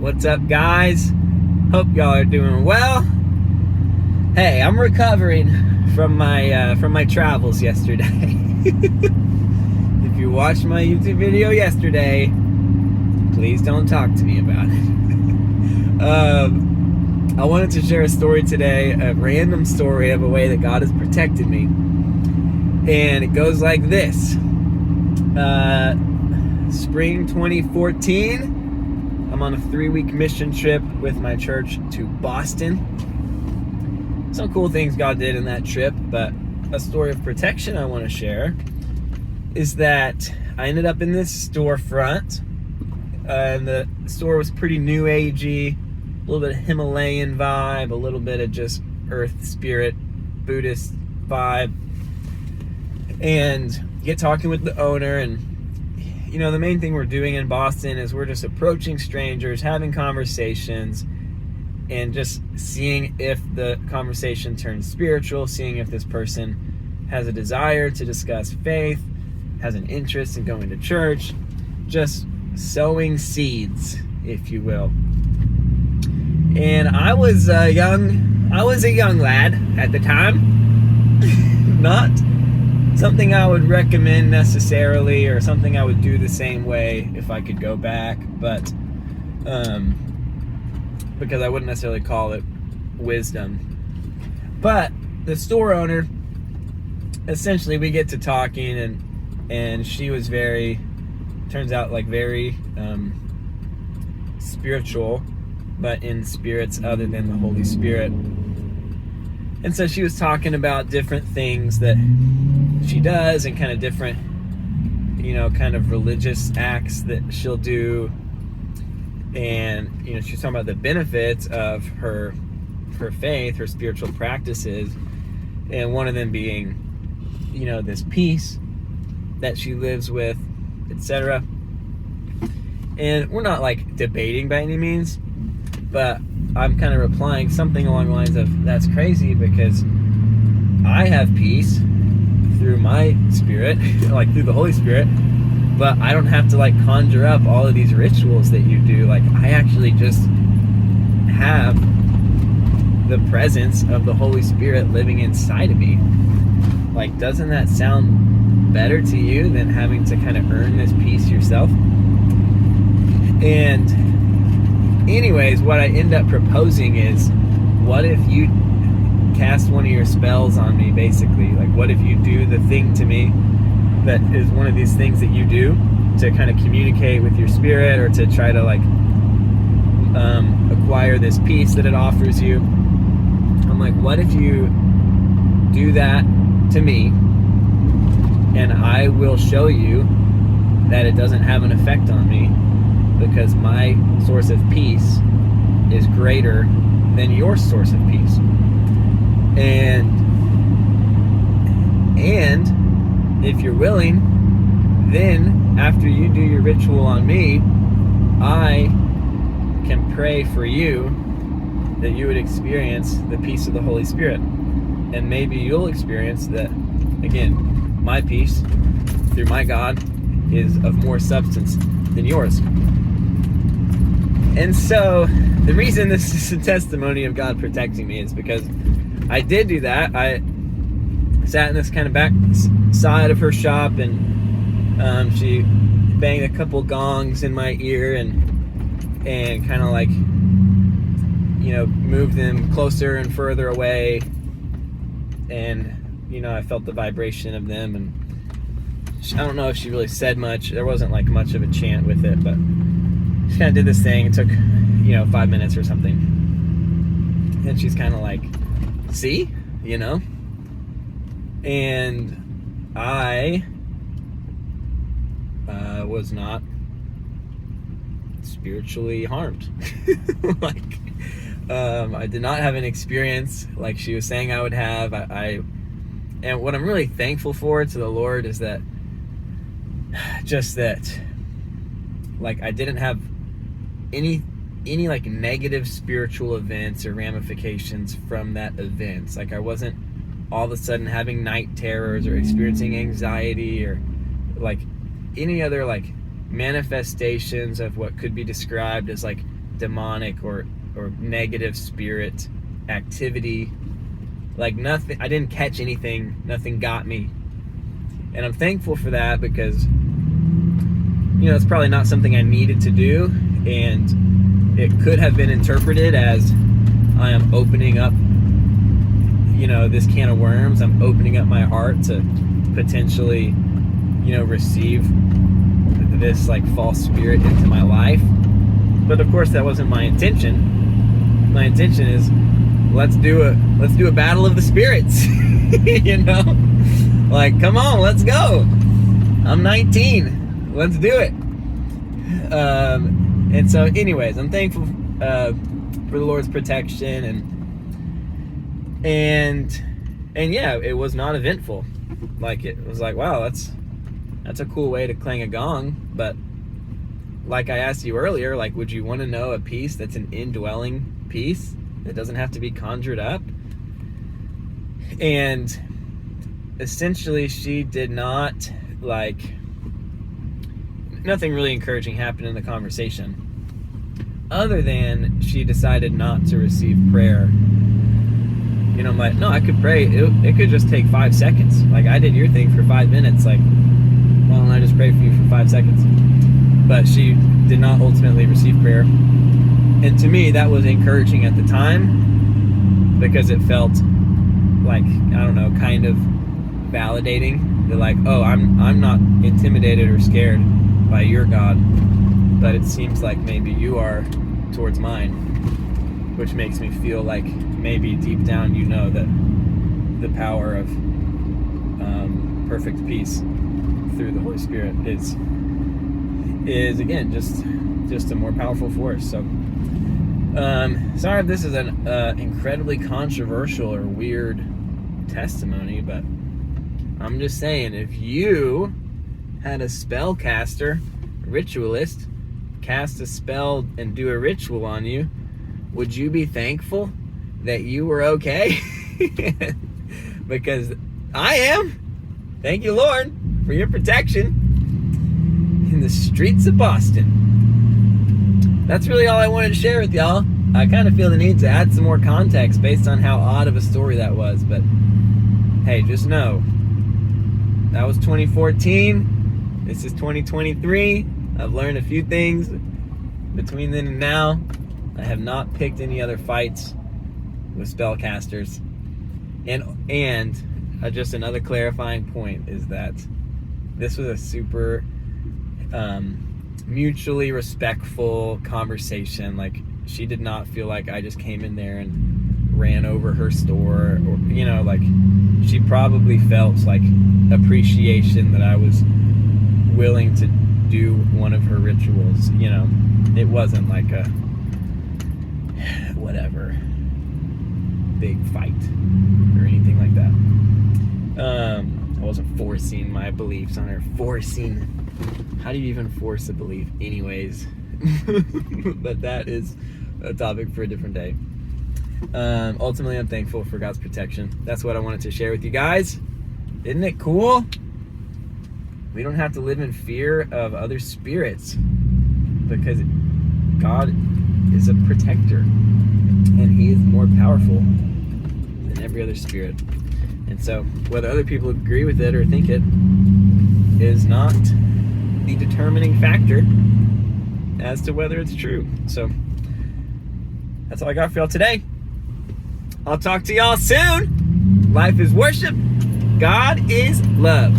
What's up, guys? Hope y'all are doing well. Hey, I'm recovering from my travels yesterday. If you watched my YouTube video yesterday, please don't talk to me about it. I wanted to share a story today, a random story of a way that God has protected me. And it goes like this. Spring 2014, I'm on a 3-week mission trip with my church to Boston. Some cool things God did in that trip, but a story of protection I want to share is that I ended up in this storefront, and the store was pretty new agey, a little bit of Himalayan vibe, a little bit of just earth spirit, Buddhist vibe, and get talking with the owner. And you know, the main thing we're doing in Boston is we're just approaching strangers, having conversations, and just seeing if the conversation turns spiritual, seeing if this person has a desire to discuss faith, has an interest in going to church, just sowing seeds, if you will. And I was a young lad at the time. Not something I would recommend necessarily, or something I would do the same way if I could go back, but because I wouldn't necessarily call it wisdom. But the store owner, essentially we get to talking, and she was very spiritual, but in spirits other than the Holy Spirit. And so she was talking about different things that she does, and kind of different, kind of religious acts that she'll do. And, she's talking about the benefits of her faith, her spiritual practices. And one of them being, this peace that she lives with, etc. And we're not like debating by any means, but I'm kind of replying something along the lines of, that's crazy, because I have peace through my spirit, like through the Holy Spirit, but I don't have to like conjure up all of these rituals that you do. Like, I actually just have the presence of the Holy Spirit living inside of me. Like, doesn't that sound better to you than having to kind of earn this peace yourself? And anyways, what I end up proposing is, what if you cast one of your spells on me, basically? Like, what if you do the thing to me that is one of these things that you do to kind of communicate with your spirit, or to try to like acquire this peace that it offers you? I'm like, what if you do that to me, and I will show you that it doesn't have an effect on me, because my source of peace is greater than your source of peace. And if you're willing, then after you do your ritual on me, I can pray for you that you would experience the peace of the Holy Spirit. And maybe you'll experience that, again, my peace through my God is of more substance than yours. And so the reason this is a testimony of God protecting me is because I did do that. I sat in this kind of back side of her shop, and she banged a couple gongs in my ear, and kind of like, moved them closer and further away. And, I felt the vibration of them, and I don't know if she really said much. There wasn't like much of a chant with it, but she kind of did this thing. It took, 5 minutes or something. And she's kind of like, see, and I was not spiritually harmed. I did not have an experience like she was saying I would have. And what I'm really thankful for to the Lord is that, like, I didn't have any like negative spiritual events or ramifications from that event. Like, I wasn't all of a sudden having night terrors or experiencing anxiety or like any other like manifestations of what could be described as like demonic or negative spirit activity. Like nothing, I didn't catch anything, nothing got me. And I'm thankful for that because, it's probably not something I needed to do, and it could have been interpreted as I am opening up, this can of worms. I'm opening up my heart to potentially, receive this like false spirit into my life. But of course that wasn't my intention. My intention is let's do a battle of the spirits. Like, come on, let's go. I'm 19. Let's do it. And so anyways, I'm thankful for the Lord's protection and yeah, it was not eventful. Like, it was like, wow, that's a cool way to clang a gong. But like I asked you earlier, like, would you want to know a peace that's an indwelling peace that doesn't have to be conjured up? And essentially she did not, like, nothing really encouraging happened in the conversation other than she decided not to receive prayer. I'm like, no, I could pray. It could just take 5 seconds. Like, I did your thing for 5 minutes. Like, why don't I just pray for you for 5 seconds? But she did not ultimately receive prayer. And to me, that was encouraging at the time because it felt like, I don't know, kind of validating. They're like, oh, I'm not intimidated or scared by your God, but it seems like maybe you are towards mine, which makes me feel like maybe deep down that the power of perfect peace through the Holy Spirit is again just a more powerful force. So sorry if this is an incredibly controversial or weird testimony, but I'm just saying, if you had a spellcaster, ritualist, cast a spell and do a ritual on you, would you be thankful that you were okay? Because I am. Thank you, Lord, for your protection in the streets of Boston. That's really all I wanted to share with y'all. I kind of feel the need to add some more context based on how odd of a story that was, but hey, just know that was 2014. This is 2023. I've learned a few things between then and now. I have not picked any other fights with spellcasters. And just another clarifying point is that this was a super mutually respectful conversation. Like, she did not feel like I just came in there and ran over her store, or like, she probably felt like appreciation that I was willing to do one of her rituals. It wasn't like a whatever big fight or anything like that. I wasn't forcing my beliefs on her. How do you even force a belief anyways? But that is a topic for a different day. Ultimately, I'm thankful for God's protection. That's what I wanted to share with you guys. Isn't it cool? We don't have to live in fear of other spirits because God is a protector and he is more powerful than every other spirit. And so whether other people agree with it or think it is not the determining factor as to whether it's true. So that's all I got for y'all today. I'll talk to y'all soon. Life is worship. God is love.